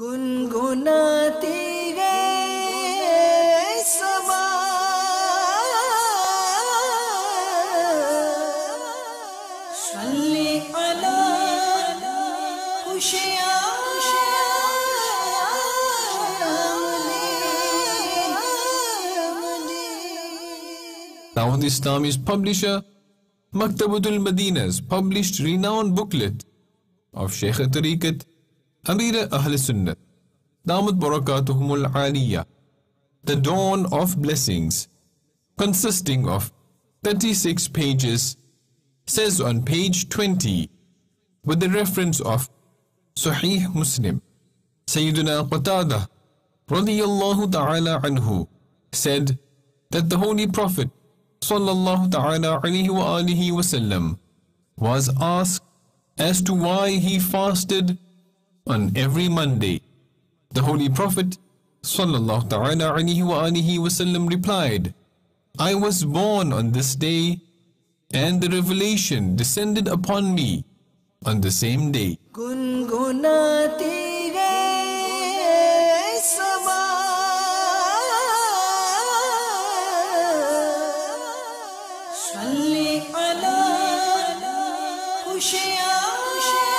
गुनगुनाती गए सबा सल्ली अला खुशियाँ Dawat Islami's publisher, Maktabatul Madina's published renowned booklet of Shaykh Tariqat, Amir Ahl Sunnah, Damat Barakatuhumul Aliyah, The Dawn of Blessings, consisting of 36 pages, says on page 20, with the reference of Sahih Muslim, Sayyiduna Qatada, radiyallahu ta'ala anhu, said that the Holy Prophet sallallahu ta'ala alayhi wa alihi wasallam was asked as to why he fasted on every Monday. The Holy Prophet sallallahu ta'ala alayhi wa alihi wasallam replied, I was born on this day and the revelation descended upon me on the same day. सल्ली अला खुशियाँ